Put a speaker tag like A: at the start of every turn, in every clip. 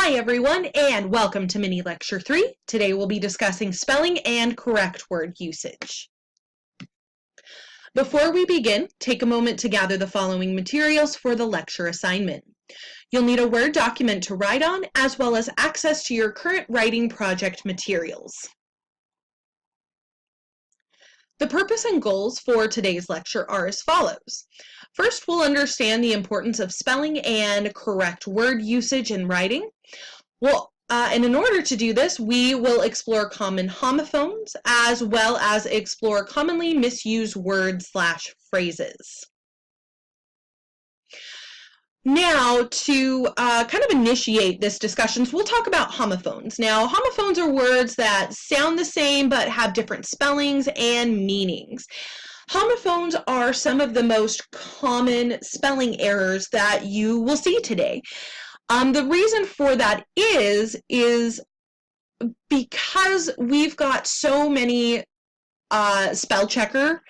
A: Hi everyone, and welcome to Mini Lecture 3. Today we'll be discussing spelling and correct word usage. Before we begin, take a moment to gather the following materials for the lecture assignment. You'll need a Word document to write on, as well as access to your current writing project materials. The purpose and goals for today's lecture are as follows. First, we'll understand the importance of spelling and correct word usage in writing. And in order to do this, we will explore common homophones as well as explore commonly misused words/phrases. Now, to kind of initiate this discussion, we'll talk about homophones. Now, homophones are words that sound the same but have different spellings and meanings. Homophones are some of the most common spelling errors that you will see today. The reason for that is because we've got so many spell checker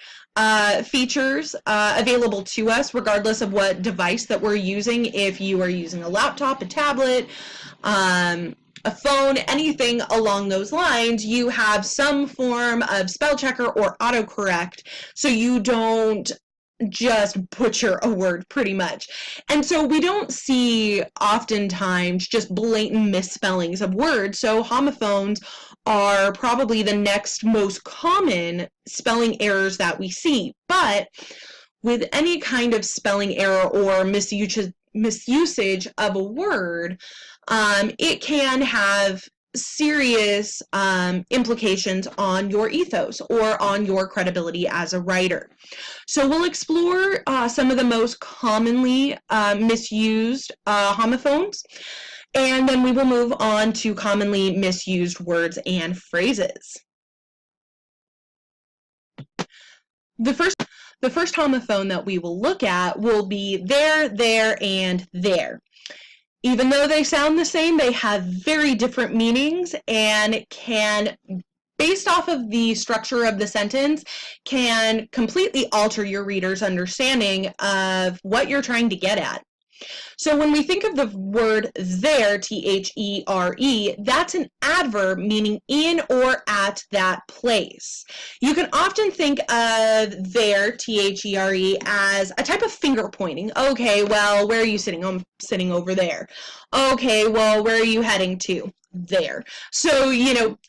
A: features available to us, regardless of what device that we're using. If you are using a laptop, a tablet, a phone, anything along those lines, you have some form of spell checker or autocorrect, so you don't just butcher a word pretty much. And so we don't see oftentimes just blatant misspellings of words, so homophones are probably the next most common spelling errors that we see. But with any kind of spelling error or misusage of a word, it can have serious implications on your ethos or on your credibility as a writer. So we'll explore some of the most commonly misused homophones, and then we will move on to commonly misused words and phrases. The first homophone that we will look at will be there, and there. Even though they sound the same, they have very different meanings and can, based off of the structure of the sentence, can completely alter your reader's understanding of what you're trying to get at. So when we think of the word there, T-H-E-R-E, that's an adverb meaning in or at that place. You can often think of there, T-H-E-R-E, as a type of finger pointing. Okay, well, where are you sitting? I'm sitting over there. Okay, well, where are you heading to? There. So,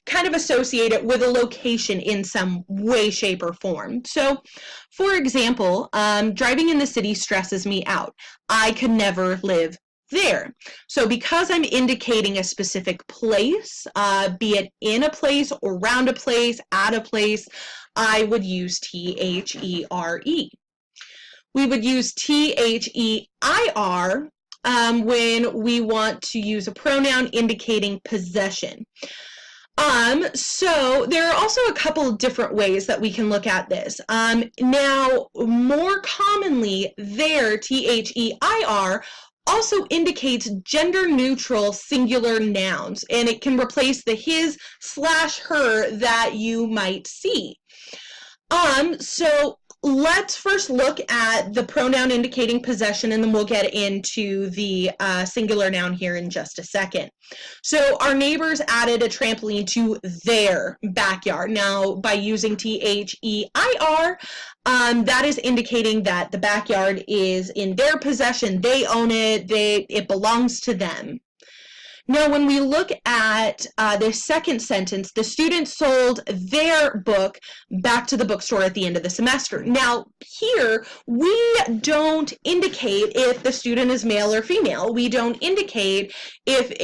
A: kind of associate it with a location in some way, shape, or form. So, for example, driving in the city stresses me out. I could never live there. So because I'm indicating a specific place, be it in a place, around a place, at a place, I would use T-H-E-R-E. We would use T-H-E-I-R when we want to use a pronoun indicating possession. So there are also a couple of different ways that we can look at this. Now, more commonly, there, T-H-E-I-R, also indicates gender-neutral singular nouns, and it can replace the his/her that you might see. So let's first look at the pronoun indicating possession, and then we'll get into the singular noun here in just a second. So our neighbors added a trampoline to their backyard. Now, by using T-H-E-I-R, that is indicating that the backyard is in their possession. They own it. It belongs to them. Now, when we look at the second sentence, the student sold their book back to the bookstore at the end of the semester. Now, here, we don't indicate if the student is male or female. We don't indicate if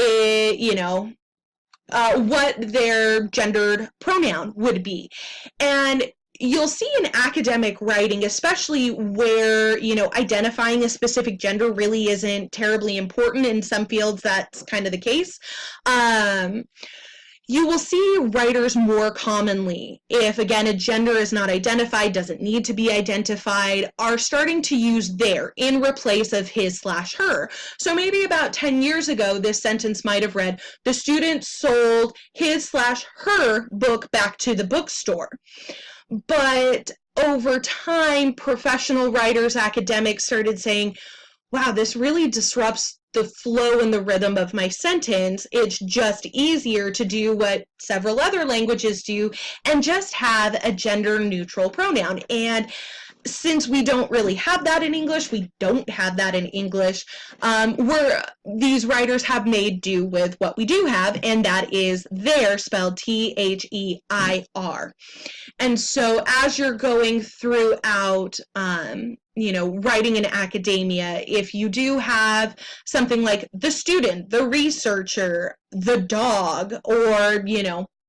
A: what their gendered pronoun would be. And you'll see in academic writing, especially where, identifying a specific gender really isn't terribly important. In some fields, that's kind of the case. You will see writers more commonly, if, again, a gender is not identified, doesn't need to be identified, are starting to use their in replace of his/her. So maybe about 10 years ago, this sentence might have read, the student sold his/her book back to the bookstore. But over time, professional writers, academics started saying, wow, this really disrupts the flow and the rhythm of my sentence. It's just easier to do what several other languages do and just have a gender neutral pronoun. And since we don't really have that in English, we don't have that in English, these writers have made do with what we do have, and that is their, spelled T-H-E-I-R. And so as you're going throughout, writing in academia, if you do have something like the student, the researcher, the dog, or,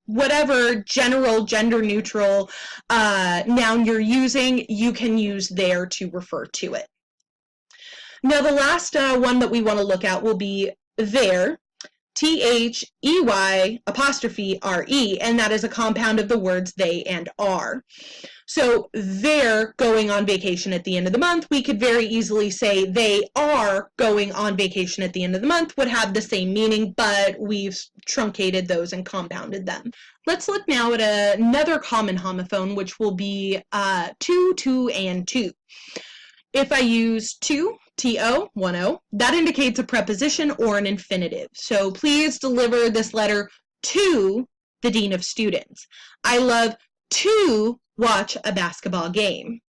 A: whatever general gender neutral noun you're using, you can use there to refer to it. Now, the last one that we want to look at will be their, T-H-E-Y''R-E, and that is a compound of the words they and are. So they're going on vacation at the end of the month. We could very easily say they are going on vacation at the end of the month, would have the same meaning, but we've truncated those and compounded them. Let's look now at another common homophone, which will be to, and to. If I use to, T-O, 1-O, that indicates a preposition or an infinitive. So please deliver this letter to the Dean of Students. I love to watch a basketball game.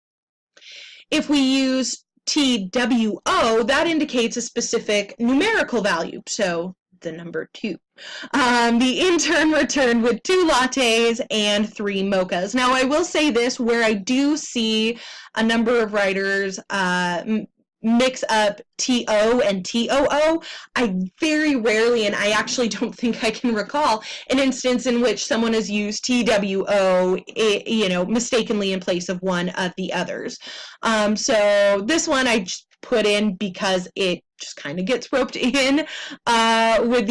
A: If we use T-W-O, that indicates a specific numerical value, so the number 2. The intern returned with 2 lattes and 3 mochas. Now, I will say this, where I do see a number of writers mix up T-O and T-O-O, I very rarely, and I actually don't think I can recall, an instance in which someone has used T-W-O, mistakenly in place of one of the others. So this one I just put in because it just kind of gets roped in with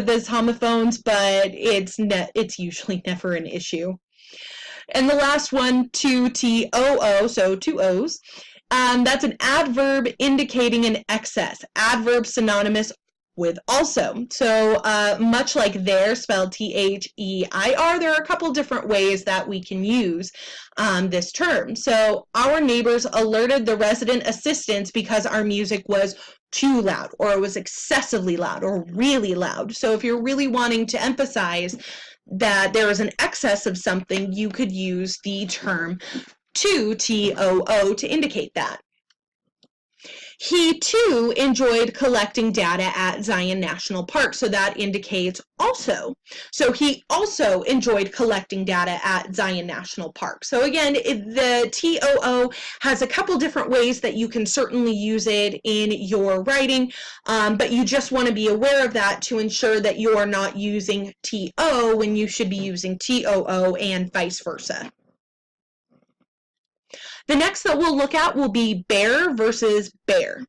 A: these homophones, but it's usually never an issue. And the last one, to T-O-O, so 2 O's. That's an adverb indicating an excess. Adverb synonymous with also. So much like there, spelled T-H-E-I-R, there are a couple different ways that we can use this term. So our neighbors alerted the resident assistants because our music was too loud, or it was excessively loud, or really loud. So if you're really wanting to emphasize that there is an excess of something, you could use the term to, T-O-O, to indicate that. He, too, enjoyed collecting data at Zion National Park, so that indicates also. So he also enjoyed collecting data at Zion National Park. So again, the T-O-O has a couple different ways that you can certainly use it in your writing, but you just want to be aware of that to ensure that you are not using T-O when you should be using T-O-O and vice versa. The next that we'll look at will be bare versus bare.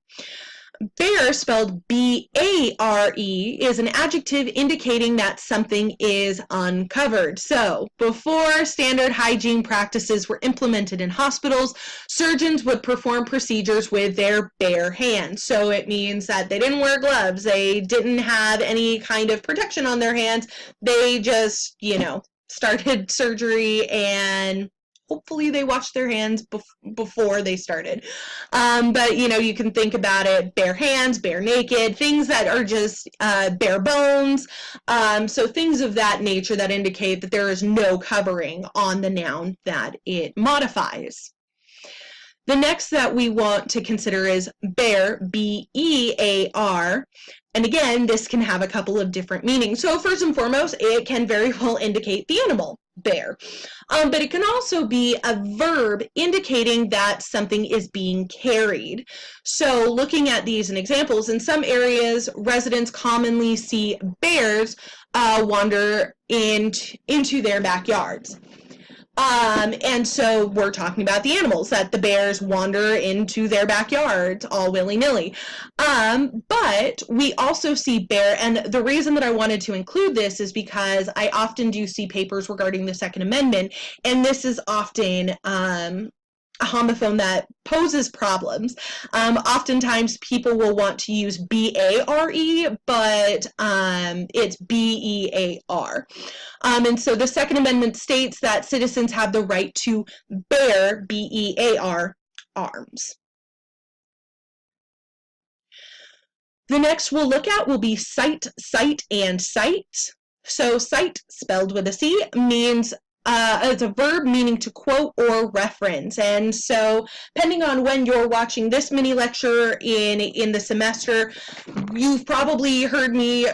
A: Bare, spelled B-A-R-E, is an adjective indicating that something is uncovered. So, before standard hygiene practices were implemented in hospitals, surgeons would perform procedures with their bare hands. So it means that they didn't wear gloves, they didn't have any kind of protection on their hands, they just, started surgery, and hopefully they washed their hands before they started. But, you can think about it, bare hands, bare naked, things that are just bare bones. So things of that nature that indicate that there is no covering on the noun that it modifies. The next that we want to consider is bear, B-E-A-R. And again, this can have a couple of different meanings. So first and foremost, it can very well indicate the animal, bear. But it can also be a verb indicating that something is being carried. So looking at these in examples, in some areas, residents commonly see bears wander into their backyards. And so we're talking about the animals, that the bears wander into their backyards all willy-nilly. But we also see bear, and the reason that I wanted to include this is because I often do see papers regarding the Second Amendment, and this is often a homophone that poses problems. Oftentimes people will want to use B-A-R-E, but it's B-E-A-R. And so the Second Amendment states that citizens have the right to bear, B-E-A-R, arms. The next we'll look at will be cite, cite, and cite. So cite, spelled with a C, means it's a verb meaning to quote or reference. And so depending on when you're watching this mini lecture in the semester, you've probably heard me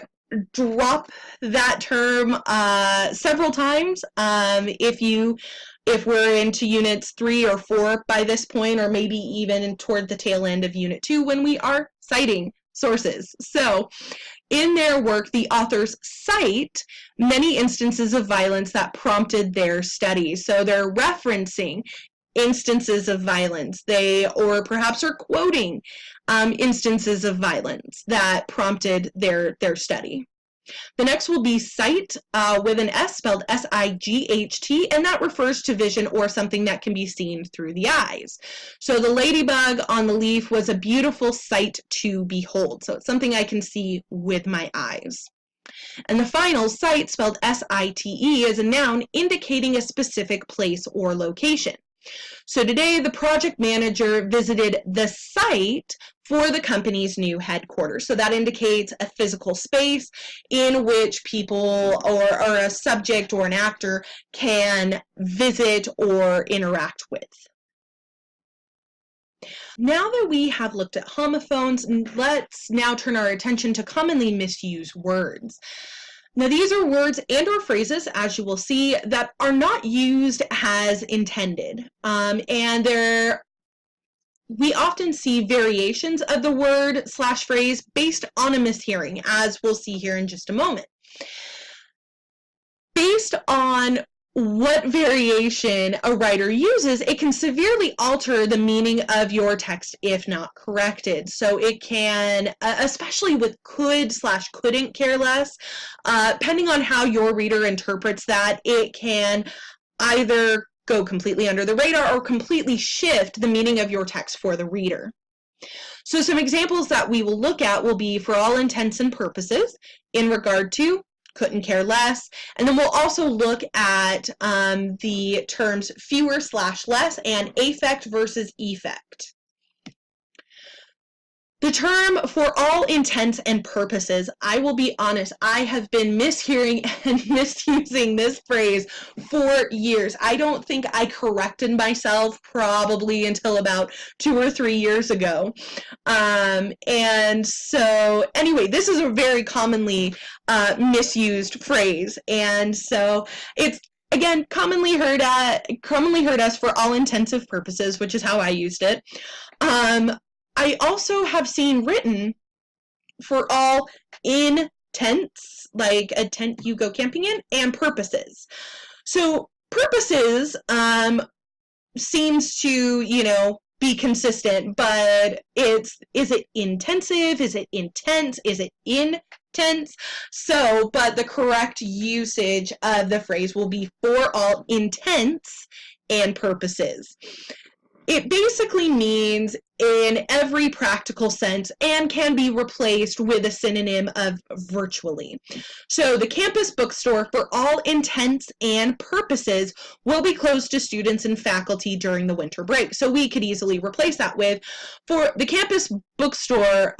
A: drop that term several times. If we're into units 3 or 4 by this point, or maybe even toward the tail end of unit 2 when we are citing sources. So in their work, the authors cite many instances of violence that prompted their studies. So they're referencing instances of violence, or perhaps are quoting instances of violence that prompted their study. The next will be sight with an S, spelled S-I-G-H-T, and that refers to vision or something that can be seen through the eyes. So the ladybug on the leaf was a beautiful sight to behold. So it's something I can see with my eyes. And the final, site, spelled S-I-T-E, is a noun indicating a specific place or location. So today, the project manager visited the site for the company's new headquarters. So that indicates a physical space in which people or a subject or an actor can visit or interact with. Now that we have looked at homophones, let's now turn our attention to commonly misused words. Now, these are words and or phrases, as you will see, that are not used as intended. We often see variations of the word / phrase based on a mishearing, as we'll see here in just a moment. Based on what variation a writer uses, it can severely alter the meaning of your text if not corrected. So it can, especially with could / couldn't care less, depending on how your reader interprets that, it can either go completely under the radar or completely shift the meaning of your text for the reader. So some examples that we will look at will be for all intents and purposes, in regard to, couldn't care less, and then we'll also look at the terms fewer / less and affect versus effect. The term for all intents and purposes, I will be honest, I have been mishearing and misusing this phrase for years. I don't think I corrected myself probably until about 2 or 3 years ago. And so anyway, this is a very commonly misused phrase. And so it's, again, commonly heard as for all intensive purposes, which is how I used it. I also have seen written for all intents, like a tent you go camping in, and purposes. So purposes seems to, be consistent, but is it intensive? Is it intense? Is it intense? So, but the correct usage of the phrase will be for all intents and purposes. It basically means in every practical sense and can be replaced with a synonym of virtually. So the campus bookstore, for all intents and purposes, will be closed to students and faculty during the winter break. So we could easily replace that with, for the campus bookstore,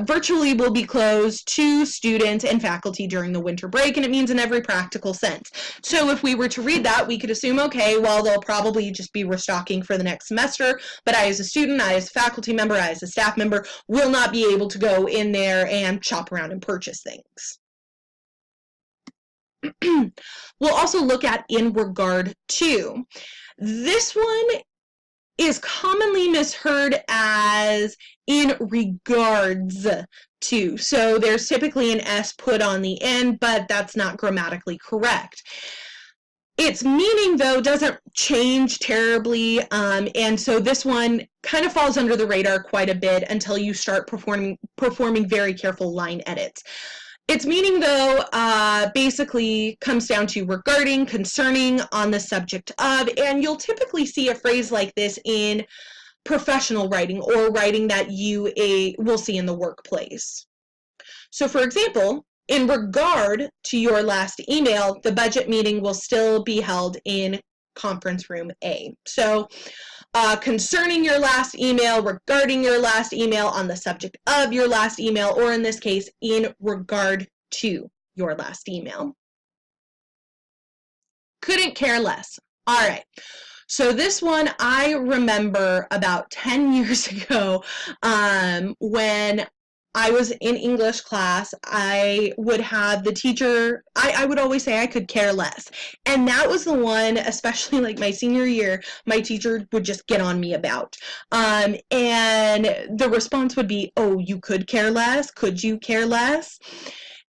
A: virtually will be closed to students and faculty during the winter break, and it means in every practical sense. So if we were to read that, we could assume, okay, well, they'll probably just be restocking for the next semester, but I as a student, I as a faculty member, I as a staff member, will not be able to go in there and shop around and purchase things. We'll also look at in regard to. This one is commonly misheard as in regards to. So there's typically an S put on the end, but that's not grammatically correct. Its meaning, though, doesn't change terribly, and so this one kind of falls under the radar quite a bit until you start performing very careful line edits. Its meaning, though, basically comes down to regarding, concerning, on the subject of, and you'll typically see a phrase like this in professional writing or writing that you will see in the workplace. So, for example, in regard to your last email, the budget meeting will still be held in conference room A. So concerning your last email, regarding your last email, on the subject of your last email, or in this case, in regard to your last email. Couldn't care less. All right. So this one I remember about 10 years ago when I was in English class, I would have the teacher, I would always say I could care less. And that was the one, especially like my senior year, my teacher would just get on me about. And the response would be, oh, you could care less? Could you care less?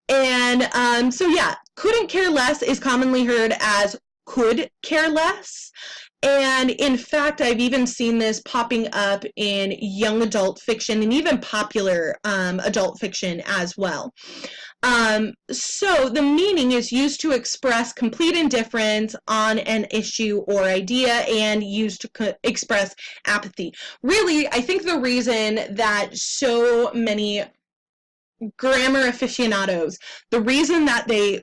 A: And so yeah, couldn't care less is commonly heard as could care less. And in fact, I've even seen this popping up in young adult fiction and even popular adult fiction as well. So the meaning is used to express complete indifference on an issue or idea and used to express apathy. Really, I think the reason that so many grammar aficionados, the reason that they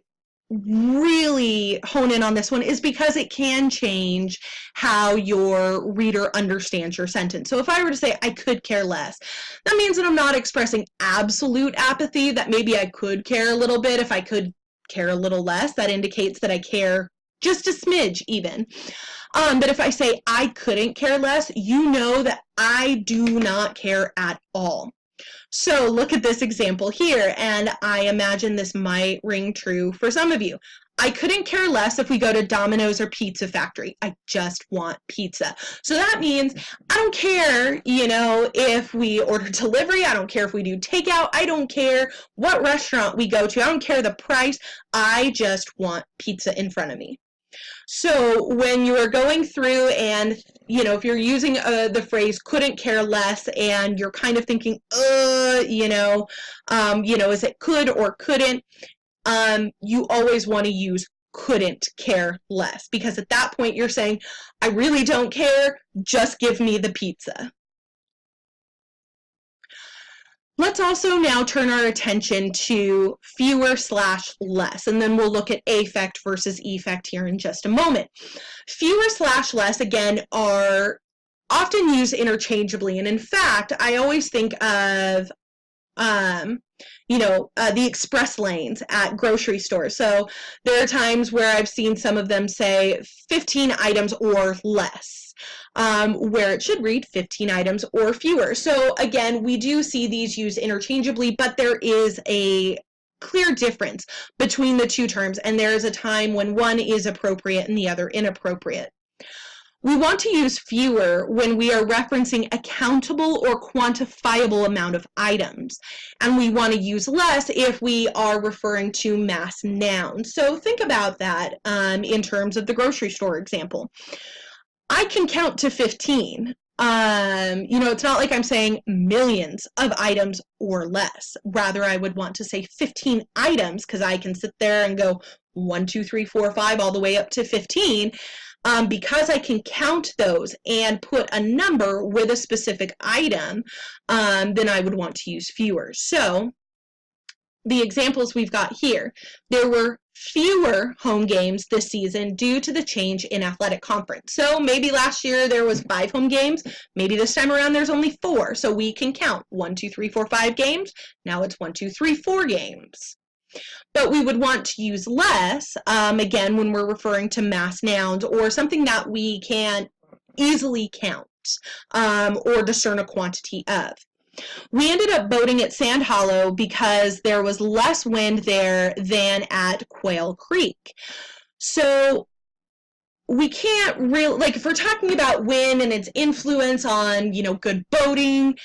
A: really hone in on this one is because it can change how your reader understands your sentence. So if I were to say I could care less, that means that I'm not expressing absolute apathy, that maybe I could care a little bit. If I could care a little less, that indicates that I care just a smidge even. But if I say I couldn't care less, you know that I do not care at all. So look at this example here, and I imagine this might ring true for some of you. I couldn't care less if we go to Domino's or Pizza Factory. I just want pizza. So that means I don't care, you know, if we order delivery. I don't care if we do takeout. I don't care what restaurant we go to. I don't care the price. I just want pizza in front of me. So when you are going through and, you know, if you're using the phrase couldn't care less and you're kind of thinking, is it could or couldn't, you always want to use couldn't care less, because at that point you're saying, I really don't care, just give me the pizza. Let's also now turn our attention to fewer/less, and then we'll look at affect versus effect here in just a moment. Fewer/less, again, are often used interchangeably, and in fact, I always think of the express lanes at grocery stores. So there are times where I've seen some of them say 15 items or less, where it should read 15 items or fewer. So again, we do see these used interchangeably, but there is a clear difference between the two terms, and there is a time when one is appropriate and the other inappropriate. We want to use fewer when we are referencing a countable or quantifiable amount of items, and we want to use less if we are referring to mass nouns. So think about that in terms of the grocery store example. I can count to 15. It's not like I'm saying millions of items or less. Rather, I would want to say 15 items, because I can sit there and go 1, 2, 3, 4, 5, all the way up to 15. Because I can count those and put a number with a specific item, then I would want to use fewer. So the examples we've got here, there were fewer home games this season due to the change in athletic conference. So maybe last year there was 5 home games, maybe this time around there's only 4. So we can count 1, 2, 3, 4, 5 games. Now it's 1, 2, 3, 4 games. But we would want to use less, again, when we're referring to mass nouns or something that we can easily count or discern a quantity of. We ended up boating at Sand Hollow because there was less wind there than at Quail Creek. So we can't really, like, if we're talking about wind and its influence on, good boating,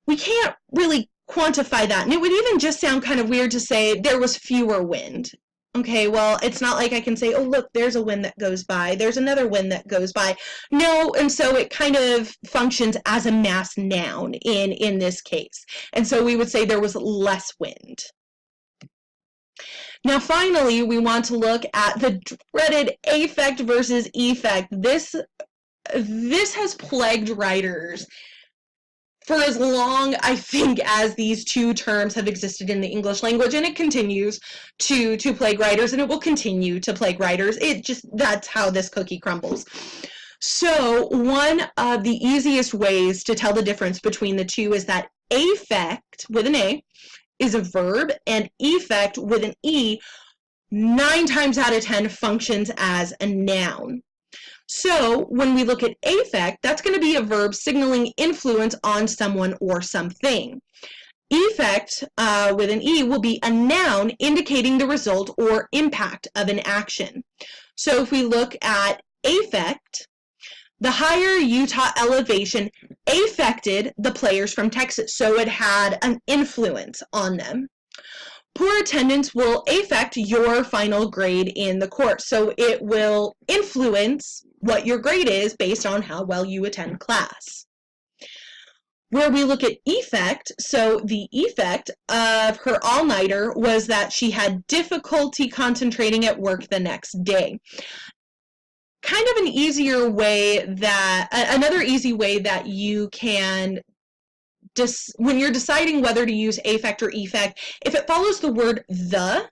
A: we can't really quantify that. And it would even just sound kind of weird to say there was fewer wind. Okay, well, it's not like I can say, oh, look, there's a wind that goes by. There's another wind that goes by. No, and so it kind of functions as a mass noun in this case. And so we would say there was less wind. Now, finally, we want to look at the dreaded affect versus effect. This has plagued writers for as long, I think, as these two terms have existed in the English language, and it continues to plague writers, and it will continue to plague writers. That's how this cookie crumbles. So one of the easiest ways to tell the difference between the two is that affect with an A is a verb and effect with an E 9 times out of 10 functions as a noun. So when we look at affect, that's going to be a verb signaling influence on someone or something. Effect with an E will be a noun indicating the result or impact of an action. So if we look at affect, the higher Utah elevation affected the players from Texas, so it had an influence on them. Poor attendance will affect your final grade in the course, so it will influence what your grade is based on how well you attend class. Where we look at effect, so the effect of her all-nighter was that she had difficulty concentrating at work the next day. Kind of an easier way that, another easy way that you can, when you're deciding whether to use affect or effect, if it follows the word the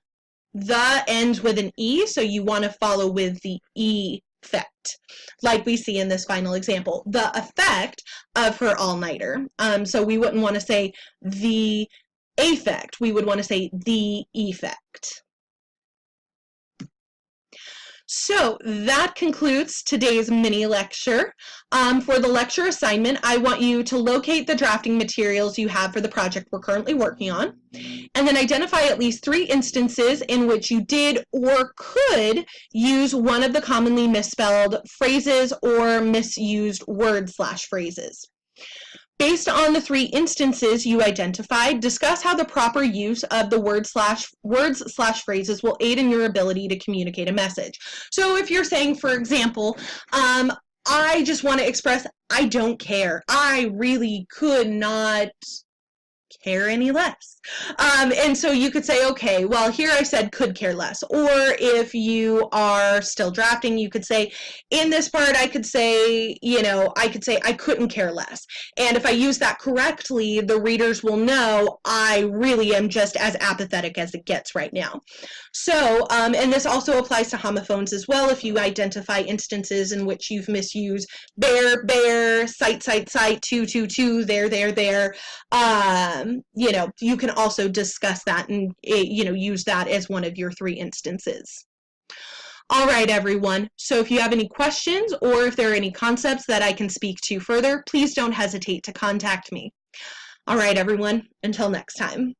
A: ends with an E, so you want to follow with the effect, like we see in this final example. The effect of her all-nighter. So we wouldn't want to say the affect, we would want to say the effect. So that concludes today's mini lecture. For the lecture assignment, I want you to locate the drafting materials you have for the project we're currently working on, and then identify at least 3 instances in which you did or could use one of the commonly misspelled phrases or misused word/phrases. Based on the 3 instances you identified, discuss how the proper use of the words/phrases will aid in your ability to communicate a message. So if you're saying, for example, I just want to express, I don't care. I really could not care any less. And so you could say, okay, well, here I said could care less. Or if you are still drafting, you could say, in this part, I could say, I couldn't care less. And if I use that correctly, the readers will know I really am just as apathetic as it gets right now. So, and this also applies to homophones as well. If you identify instances in which you've misused bear, bear, cite, cite, cite, to, there, you can also discuss that and, use that as one of your 3 instances. All right, everyone. So if you have any questions or if there are any concepts that I can speak to further, please don't hesitate to contact me. All right, everyone. Until next time.